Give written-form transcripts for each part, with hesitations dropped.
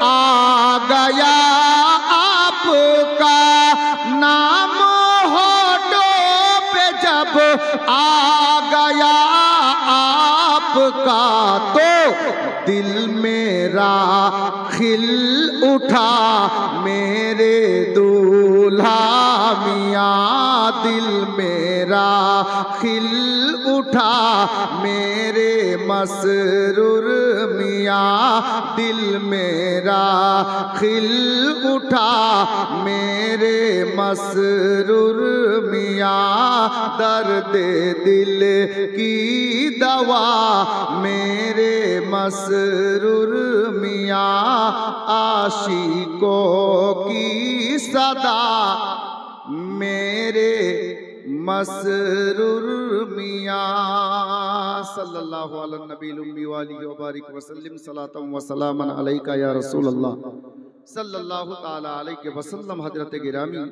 आ गया आपका नाम होठों पे जब आ गया आपका तो दिल मेरा खिल उठा मेरे दूल्हा मियाँ, दिल मेरा खिल उठा मेरे मसरूर मियाँ, दिल मेरा खिल उठा मेरे मसरूर मियाँ। दर्द दिल की दवा मेरे मसरूर मियाँ, आशिकों की सदा मेरे मसरूर मियाँ। सल्लल्लाहु अलैहि नबील उम्मी व आलिहि व बारिक व सल्लिम सलातम व सलामन अलैका या रसूल अल्लाह सल्लल्लाहु ताला अलैहि वसल्लम। हजरत गिरामी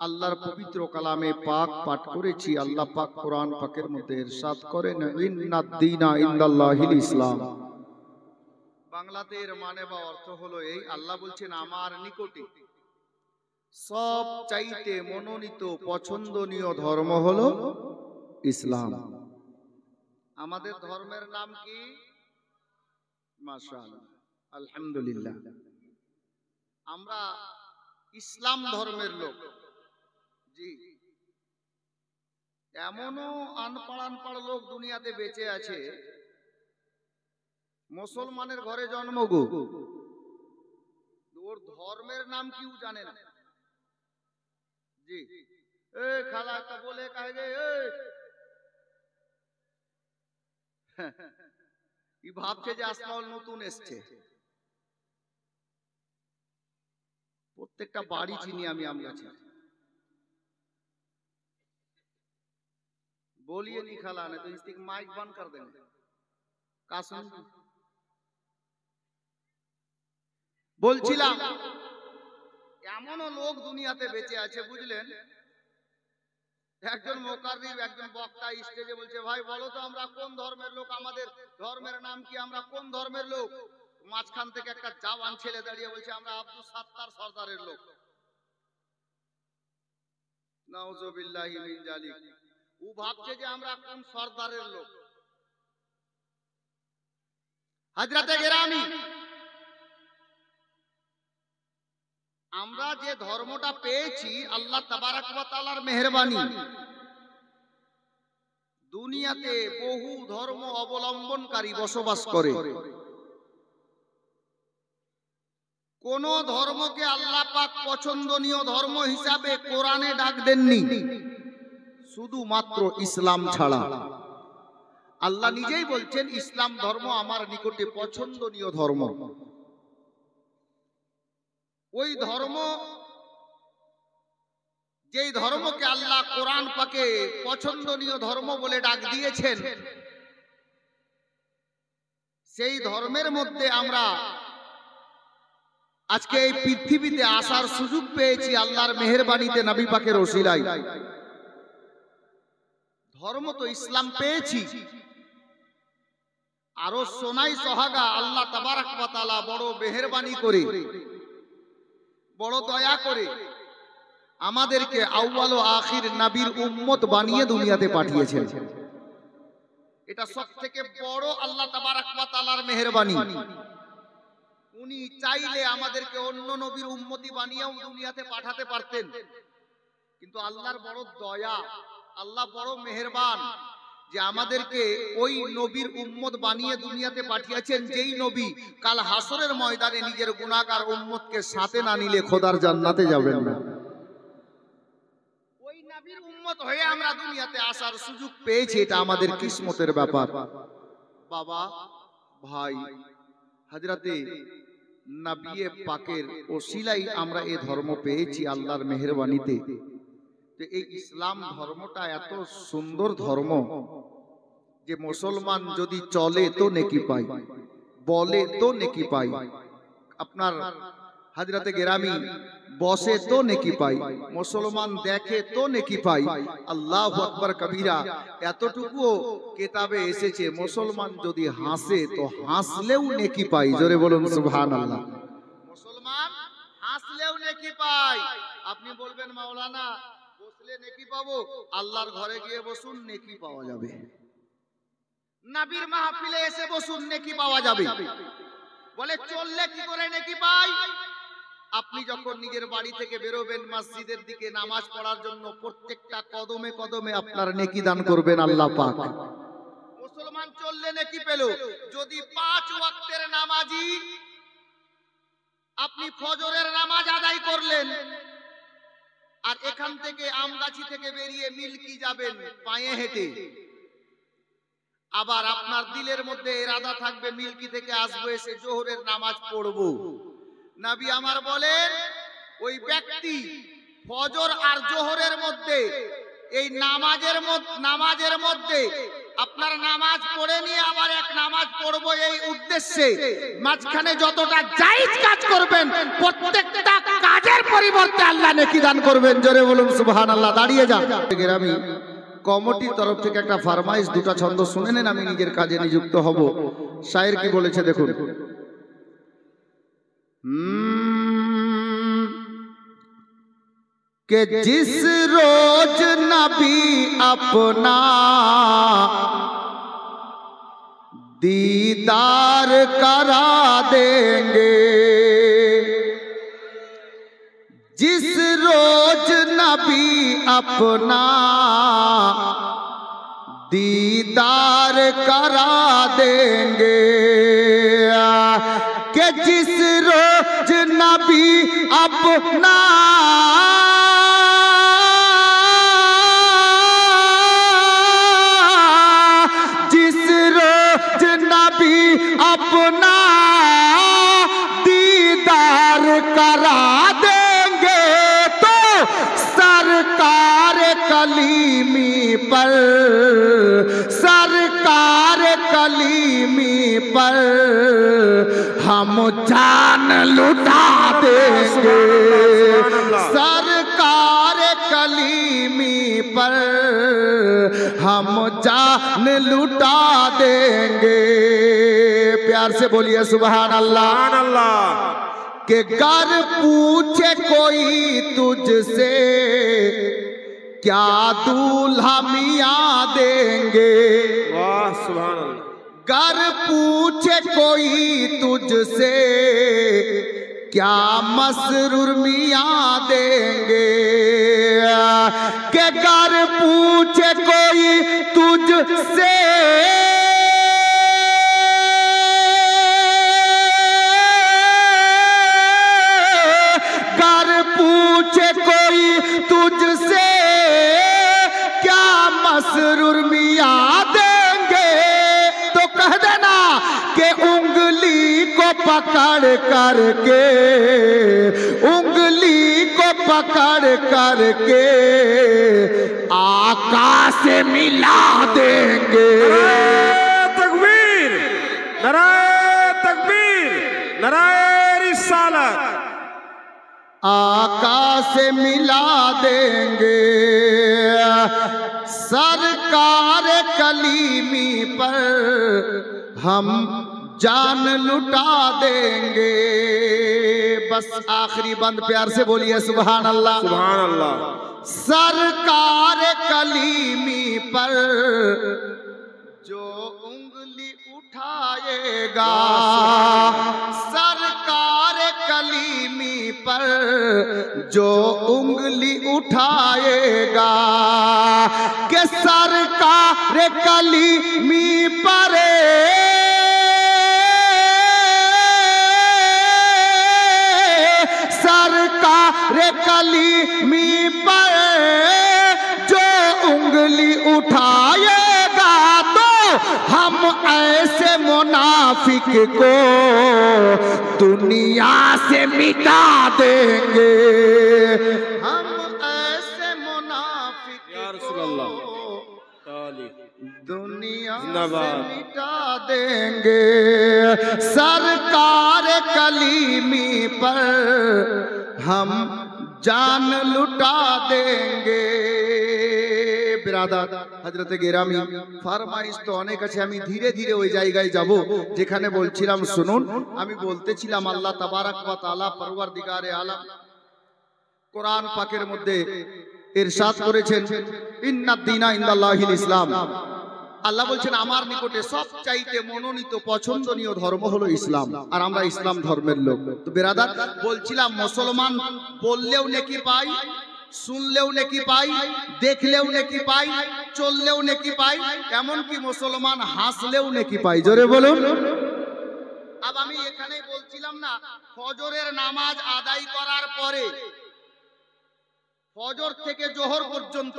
আল্লাহর পবিত্র কালামে পাক পাঠ করেছি। আল্লাহ পাক কোরআন পাকের মধ্যে ইরশাদ করেন, ইন্নাদ-দীনা ইনদাল্লাহিল ইসলাম। বাংলাতে এর মানে বা অর্থ হলো এই, আল্লাহ বলছেন আমার নিকটে সব চাইতে মনোনীত পছন্দনীয় ধর্ম হলো ইসলাম। আমাদের ধর্মের নাম কি? মাশাআল্লাহ, আলহামদুলিল্লাহ। আমরা ইসলাম ধর্মের লোক। জি, এমনও আনপাড় লোক দুনিয়াতে বেঁচে আছে, মুসলমানের ঘরে জন্ম গো, ওর ধর্মের নাম কিউ জানে না। জি, এ খালা তা বলে কাহে ই ভাবছে যে আসমাউল নতুন এসছে। প্রত্যেকটা বাড়ি চিনি আমি আম গাছে। बोलिए नहीं खाला ने तो इसकी माइक बंद कर देंगे। का सुन বলছিলাম এমনও লোক দুনিয়াতে বেঁচে আছে, বুঝলেন? একজন মুকাররিব, একজন বক্তা স্টেজে বলছে, ভাই বলো তো আমরা কোন ধর্মের লোক, আমাদের ধর্মের নাম কি, আমরা কোন ধর্মের লোক? মাঝখান থেকে একটা জওয়ান ছেলে দাঁড়িয়ে বলছে, আমরা আব্দুল সাত্তার সরদারের লোক। নাউজুবিল্লাহি মিন জালিক। ও ভাবছে যে আমরা কোন সরদারের লোক। হযরতে গিরামি, আমরা যে ধর্মটা পেয়েছি আল্লাহ তাবারক ওয়া তাআলার মেহেরবানি। দুনিয়াতে বহু ধর্ম অবলম্বনকারী বসবাস করে। কোন ধর্মকে আল্লাহ পাক পছন্দনীয় ধর্ম হিসাবে কোরআনে ডাক দেননি, শুধুমাত্র ইসলাম ছাড়া। আল্লাহ নিজেই বলছেন ইসলাম ধর্ম আমার নিকটে পছন্দনীয় ধর্ম। ওই ধর্ম, যেই ধর্মকে আল্লাহ কোরআন পাকে পছন্দনীয় ধর্ম বলে ডাক দিয়েছেন, সেই ধর্মের মধ্যে আমরা আজকে এই পৃথিবীতে আসার সুযোগ পেয়েছি আল্লাহর মেহেরবানিতে, নবী পাকের ওসিলায়। ধর্ম তো ইসলাম পেয়েছি, আরো সোনাই সোহাগা আল্লাহ তাবারক ওয়া তাআলা বড় মেহেরবানি করে, বড় দয়া করে আমাদেরকে আউয়াল ও আখির নবীর উম্মত বানিয়ে দুনিয়াতে পাঠিয়েছেন। এটা সবথেকে বড় আল্লাহ তাবারক ওয়া তাআলার মেহেরবানি। উনি চাইলে আমাদেরকে অন্য নবীর উম্মতি বানিয়েও দুনিয়াতে পাঠাতে পারতেন, কিন্তু আল্লাহর বড় দয়া, আল্লাহ বড় মেহেরবান যে আমাদেরকে ওই নবীর উম্মত বানিয়ে দুনিয়াতে পাঠিয়েছেন, যেই নবী কাল হাসরের ময়দানে নিজের গুনাহগার উম্মতকে সাথে না নিলে খোদার জান্নাতে যাবেন না। ওই নবীর উম্মত হয়ে আমরা দুনিয়াতে আসার সুযোগ পেয়েছি, এটা আমাদের কিসমতের ব্যাপার। বাবা, ভাই, হযরতে নবী পাকের ওসিলাই আমরা এই ধর্ম পেয়েছি আল্লাহর মেহেরবানিতে। তো এই ইসলাম ধর্মটা এত সুন্দর ধর্ম যে মুসলমান যদি চলে তো নেকি পায়, বলে তো নেকি পায়, আপনার হযরতে গিরামি বসে তো নেকি পাই, মুসলমান দেখে তো নেকি পাই। আল্লাহু আকবার কবীরা। এতটুকুও কিতাবে এসেছে মুসলমান যদি হাসে তো হাসলেও নেকি পাই। জোরে বলুন সুবহানাল্লাহ। নেকি পাই। আপনি বলবেন মাওলানা বসলে নেকি পাবো, আল্লাহর ঘরে গিয়ে বসুন নেকি পাওয়া যাবে, নবীর মাহফিলে এসে বসুন নেকি পাওয়া যাবে। বলে চললে কি করে নেকি পাই? আপনি যখন নিজের বাড়ি থেকে বেরোবেন মসজিদের দিকে নামাজ পড়ার জন্য, প্রত্যেকটা কদমে কদমে আপনার নেকি দান করবেন আল্লাহ পাক। মুসলমান চললে নেকি পেল। যদি 5 ওয়াক্তের নামাজি আপনি ফজরের নামাজ আদায় করলেন, আর এখান থেকে আমগাছি থেকে বেরিয়ে মিল্কি যাবেন পায়ে হেঁটে, আবার আপনার দিলের মধ্যে ইরাদা থাকবে মিল্কি থেকে আসবো এসে জোহরের নামাজ পড়বো, নবী আমার বলেন ওই ব্যক্তি ফজর আর জোহরের মধ্যে এই নামাজের মধ্যে আপনার নামাজ পড়ে নিয়ে আবার এক নামাজ পড়বো এই উদ্দেশ্যে মাঝখানে যতটা জায়েজ কাজ করবেন প্রত্যেকটা কাজের পরিবর্তে আল্লাহ নেকি দান করবেন। জোরে বলুন সুবহানাল্লাহ। দাঁড়িয়ে যান। আমি কমিটির তরফ থেকে একটা ফরমাইশ, দুটো ছন্দ শুনে নেন, আমি নিজের কাজে নিযুক্ত হব। শায়ের কি বলেছে দেখুন। कि जिस रोज नबी अपना दीदार करा देंगे, जिस रोज नबी अपना दीदार करा देंगे, कि जिस रोज नबी अपना अपना दीदार करा देंगे, तो सरकार कलीमी पर, सरकार कलीमी पर हम जान लुटा देंगे, सरकार कलीमी पर हम जान लुटा देंगे। प्यार से बोलिए सुभान अल्लाह। के गर पूछे कोई तुझसे क्या दूल्हा मियां देंगे, वाह सुभान अल्लाह। गर पूछे कोई तुझसे क्या मसरूर मियां देंगे, के गर पूछे कोई तुझसे कोई तुझसे क्या मसरूर मियां देंगे, तो कह देना कि उंगली को पकड़ करके, उंगली को पकड़ करके आका से मिला देंगे। तकबीर, नाराए तकबीर, नाराए रिसालत। आका से मिला देंगे, सरकार कलीमी पर हम जान लुटा देंगे। बस आखिरी बंद प्यार से बोलिए सुभान अल्लाह, सुभान अल्लाह। सरकार कलीमी पर जो उंगली उठाएगा, सरकार कलीमी पर जो उंगली उठाएगा, कि सरकार कलीमी पर सरकार कलीमी पर जो उंगली उठाएगा, तो हम ऐसे मुनाफिक को दुनिया से मिटा देंगे, हम ऐसे मुनाफिक को दुनिया से मिटा देंगे, सरकार कलीमी पर हम जान लुटा देंगे। बिरादर हजरत गिरामी फरमाइश तो अनेक আছে, আমি ধীরে ধীরে ওই জায়গায় যাব যেখানে বলছিলাম। শুনুন, আমি বলতেছিলাম আল্লাহ তাবারক ওয়া তাআলা পরওয়ারদিগারে আলম কোরআন পাকের মধ্যে ইরশাদ করেছেন, ইন্নাদ দীনা ইনদাল্লাহিল ইসলাম। আল্লাহ বলছেন আমার নিকটে সবচাইতে মনোনীত পছন্দনীয় ধর্ম হলো ইসলাম, আর আমরা ইসলাম ধর্মের লোক। তো বেরাদার, বলছিলাম মুসলমান বললেও নেকি পাই, শুনলেও নেকি পাই, দেখলেও নেকি পাই, চললেও নেকি পাই, এমনকি মুসলমান হাসলেও নেকি পাই। জোরে বলুন। আব আমি এখানেই বলছিলাম না, ফজরের নামাজ আদায় করার পরে ফজর থেকে জোহর পর্যন্ত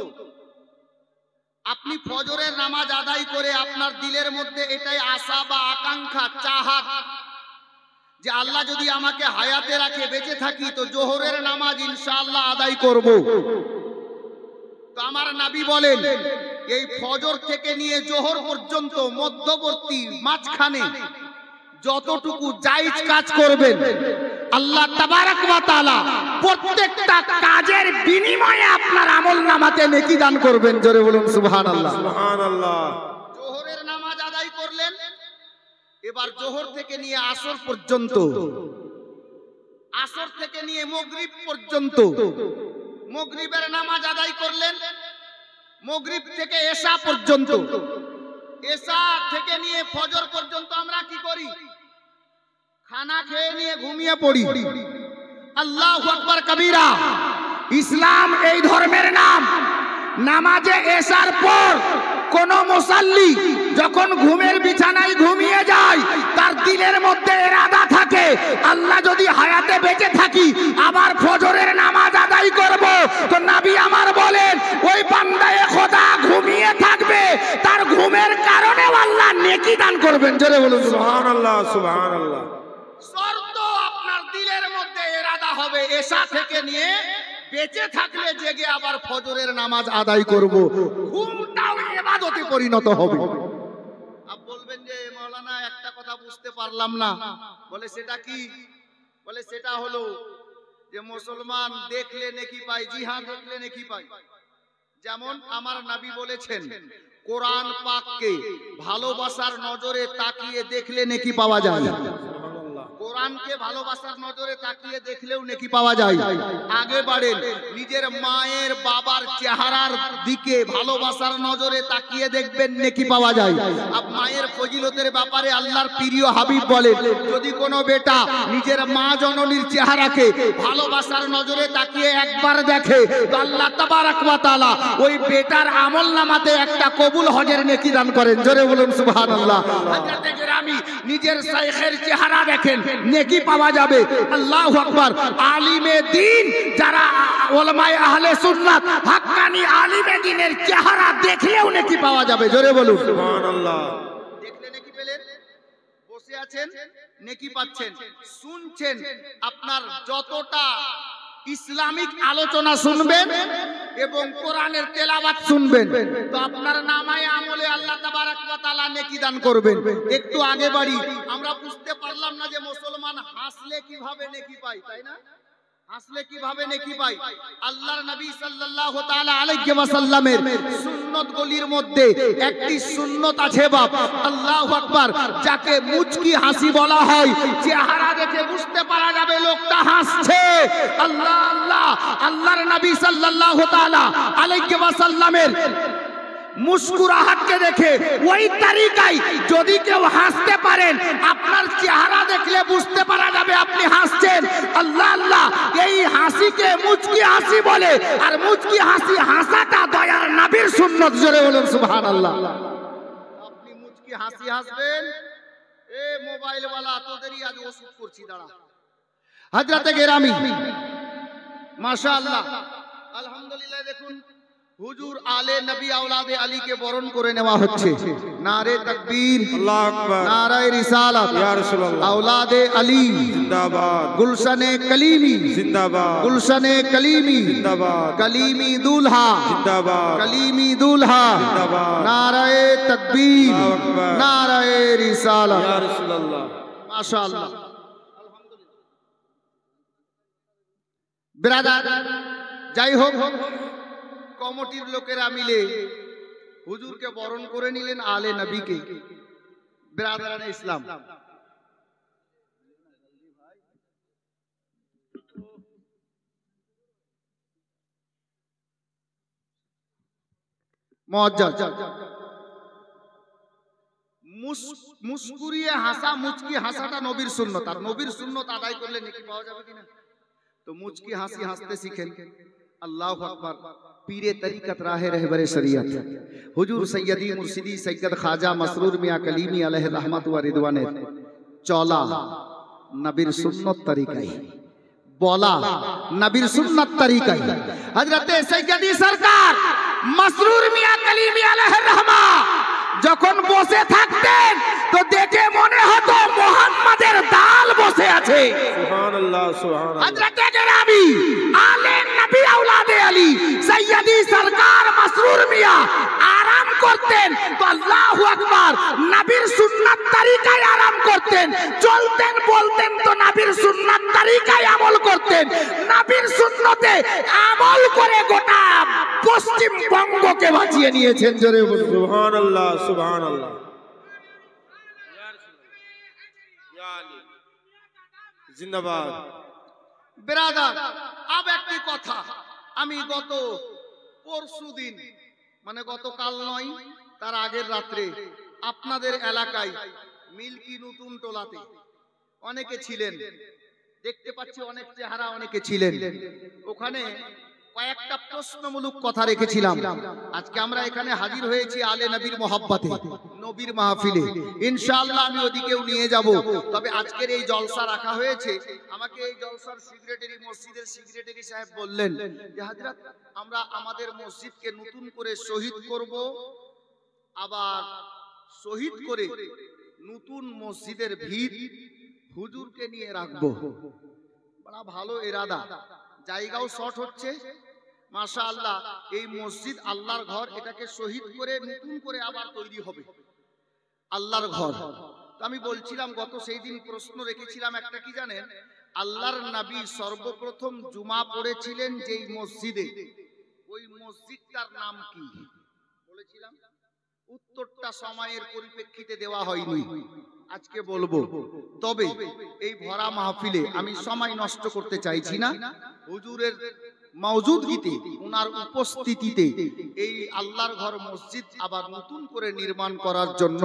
আপনি ফজরের নামাজ আদায় করে আপনার দিলের মধ্যে এটাই আশা বা আকাঙ্ক্ষা, চাহাত, যে আল্লাহ যদি আমাকে হায়াতে রাখে, বেঁচে থাকি, তো জোহরের নামাজ ইনশাআল্লাহ আদায় করব। তো আমার নবী বলেন, এই ফজর থেকে নিয়ে জোহর পর্যন্ত মধ্যবর্তী মাঝখানে যতটুকু জায়েজ কাজ করবেন, আল্লাহ তাবারক ওয়া তাআলা প্রত্যেকটা কাজের বিনিময়ে আপনার আমলনামাতে নেকি দান করবেন। জোরে বলুন সুবহানাল্লাহ। সুবহানাল্লাহ। জোহরের নামাজ আদায় করলেন, এবার জোহর থেকে নিয়ে আসর পর্যন্ত, আসর থেকে নিয়ে মাগরিব পর্যন্ত, মাগরিবের নামাজ আদায় করলেন, মাগরিব থেকে এশা পর্যন্ত, এশা থেকে নিয়ে ফজর পর্যন্ত আমরা কি করি? খানা খেয়ে নিয়ে ঘুমিয়ে পড়ি। আল্লাহু আকবার কবীরা। ইসলাম এই ধর্মের নাম। নামাজে এশার পর কোন মুসাল্লি যখন ঘুমের বিছানায় ঘুমিয়ে যায়, তার দিলের মধ্যে ইরাদা থাকে, আল্লাহ যদি হায়াতে বেঁচে থাকি আবার ফজরের নামাজ আদায় করব, তো নবী আমার বলেন ওই বান্দায়ে খোদা ঘুমিয়ে থাকবে, তার ঘুমের কারণে আল্লাহ নেকি দান করবেন। জোরে বলুন সুবহানাল্লাহ। সুবহানাল্লাহ। শর্ত আপনার দিলের মধ্যে ইরাদা হবে এশা থেকে নিয়ে বেঁচে থাকলে জেগে আবার ফজরের নামাজ আদায় করব, ঘুমটাও ইবাদতে পরিণত হবে। আপ বলবেন যে মাওলানা একটা কথা বুঝতে পারলাম না। বলে সেটা কি? বলে সেটা হলো যে মুসলমান দেখলে নেকি পায়। জি হ্যাঁ, দেখলে নেকি পায়। যেমন আমার নবী বলেছেন, কোরআন পাককে ভালোবাসার নজরে তাকিয়ে দেখলে নেকি পাওয়া যায়। কোরআনকে ভালোবাসার নজরে তাকিয়ে দেখলেও নেকি পাওয়া যায়। আগে বাড়েন, নিজের মায়ের বাবার চেহারার দিকে ভালোবাসার নজরে তাকিয়ে দেখবেন নেকি পাওয়া যায়। আর মায়ের ফজিলতের ব্যাপারে আল্লাহর প্রিয় হাবিব বলেন, যদি কোনো বেটা নিজের মা জননীর চেহারাকে ভালোবাসার নজরে তাকিয়ে একবার দেখে, তো আল্লাহ তাবারক ওয়া তাআলা ওই বেটার আমলনামাতে একটা কবুল হজের নেকি দান করেন। জোরে বলুন সুবহানাল্লাহ। হযরতে কেরামি নিজের শাইখের চেহারা দেখেন, নেকি পাওয়া যাবে। আল্লাহু আকবার। আলিমে দ্বীন যারা উলামায়ে আহলে সুন্নাত, হাক্কানি আলিমে দ্বীনের চেহারা দেখলেও নেকি পাওয়া যাবে। জোরে বলুন সুবহানাল্লাহ। দেখলে নেকি পেলেন, বসে আছেন নেকি পাচ্ছেন, শুনছেন, আপনার যতটা ইসলামিক আলোচনা শুনবেন এবং কোরআনের তেলাওয়াত শুনবেন, তো আপনার নামায়ে আমলে আল্লাহ তাবারক ওয়া তাআলা নেকি দান করবেন। একটু আগে বাড়ি, আমরা বুঝতে পারলাম না যে মুসলমান হাসলে কিভাবে নেকি পায়, তাই না? হাসলে কিভাবে নেকি পায়? আল্লাহর নবী সাল্লাল্লাহু তাআলা আলাইহি ওয়াসাল্লামের সুন্নতগুলির মধ্যে একটি সুন্নত আছে বাপ, আল্লাহু আকবার, যাকে মুচকি হাসি বলা হয়। চেহারা দেখে বুঝতে পারা যাবে লোকটা হাসছে। আল্লাহ আল্লাহ। আল্লাহর নবী সাল্লাল্লাহু তাআলা আলাইহি ওয়াসাল্লামের মুস্কুরাহাতকে দেখে ওই তরিকায় যদি কেউ হাসতে পারেন, আপনার চেহারা দেখলে বুঝতে পারা যাবে আপনি হাসছেন। আল্লাহ আল্লাহ। এই হাসিকে মুচকি হাসি বলে, আর মুচকি হাসি হাসাটা দয়ার নবীর সুন্নত। জোরে বলুন সুবহানাল্লাহ। আপনি মুচকি হাসি হাসবেন, এ মোবাইল ওয়ালা তোদেরই আজ ওষুধ করছি, দাঁড়া। হযরতে কেরামি মাশাআল্লাহ, আলহামদুলিল্লাহ, দেখুন হুজুর আলে নবী আওলাদে আলী কে বরণ করে নেওয়া হচ্ছে। নারে তাকবীর, আল্লাহু আকবার, নারায়ে রিসালাত, ইয়া রাসূলুল্লাহ, আওলাদে আলী জিন্দাবাদ, গুলশানে কলিমি জিন্দাবাদ, গুলশানে কলিমি জিন্দাবাদ, কলিমি দুলহা জিন্দাবাদ, কলিমি দুলহা জিন্দাবাদ, নারায়ে তাকবীর, আল্লাহু আকবার, নারায়ে রিসালাত, ইয়া রাসূলুল্লাহ। মাশাআল্লাহ, আলহামদুলিল্লাহ। ব্রাদার, যাই হোক, কমিটির লোকেরা মিলে হুজুরকে বরণ করে নিলেন, আলে নবীকে। ব্রাদারানে ইসলাম, মুআজ্জাজ মুস্কুরিয়ে হাসা, মুচকি হাসাটা নবীর সুন্নত, আর নবীর সুন্নত আদায় করলে নেকি পাওয়া যাবে কিনা? তো মুচকি হাসি হাসতে শিখেন। আল্লাহু আকবার। পীরে তরিকত রাহে রহবরে শরিয়ত হুজুর সৈয়দি মুর্শিদি সৈয়দ খাজা মাসরুর মিয়া কলিমি আলাইহি রহমত ওয়া রিদওয়ানের চলা নবীর সুন্নত তরিকায়, বলা নবীর সুন্নত তরিকায়। হযরতে সৈয়দি সরকার মাসরুর মিয়া কলিমি আলাইহি রহমত যখন বসে থাকতেন তো দেখে মনে হতো মুহাম্মাদের দাল বসে আছে। সুবহানাল্লাহ সুবহানাল্লাহ। হযরতে গরামি আলে নবী আওলাদে আলী সৈয়দি সরকার মাসরুর মিয়া আরাম করতেন তো আল্লাহু আকবার নবীর সুন্নাত তরিকায় আরাম করতেন, চলতেন বলতেন তো নবীর সুন্নাত তরিকায় আমল করতেন। নবীর সুন্নতে আমল করে গোটা পশ্চিমবঙ্গকে বাঁচিয়ে নিয়েছেন। জোরে বলুন সুবহানাল্লাহ সুবহানাল্লাহ। ইয়া আলী জিন্দাবাদ। ব্রাদার, আব একটি কথা, আমি গত পরশুদিন মানে গতকাল নয় তার আগের রাত্রে আপনাদের এলাকায় মিল্কি নতুন টোলাতে অনেকে ছিলেন, দেখতে পাচ্ছি অনেক চেহারা অনেকে ছিলেন, ওখানে কয়েকটা প্রশ্নমূলক কথা রেখেছিলাম। আজকে আমরা এখানে হাজির হয়েছি আলে নবীর মহব্বতে, নবীর মাহফিলে। ইনশাআল্লাহ আমি ওদিকেও নিয়ে যাব। তবে আজকের এই জলসা রাখা হয়েছে, আমাকে এই জলসার সেক্রেটারি, মসজিদের সেক্রেটারি সাহেব বললেন যে হযরত আমরা আমাদের মসজিদকে নতুন করে শহীদ করব, আবার শহীদ করে নতুন মসজিদের ভিত হুজুরকে নিয়ে রাখবো। বড় ভালো ইরাদা, জায়গাও শর্ট হচ্ছে মাশাআল্লাহ। এই মসজিদ আল্লাহর ঘর, এটাকে শহীদ করে নতুন করে আবার তৈরি হবে আল্লাহর ঘর। তো আমি বলছিলাম গত সেই দিন প্রশ্ন রেখেছিলাম একটা, কি জানেন? আল্লাহর নবী সর্বপ্রথম জুমা পড়েছিলেন যেই মসজিদে, ওই মসজিদটার নাম কি বলেছিলাম? উত্তরটা সময়ের পরিপ্রেক্ষিতে দেওয়া হয়নি, আজকে বলবো। তবে এই ভরা মাহফিলে আমি সময় নষ্ট করতে চাইছি না। হুজুরের মওজুদগিতে, ওনার উপস্থিতিতে এই আল্লাহর ঘর মসজিদ আবার নতুন করে নির্মাণ করার জন্য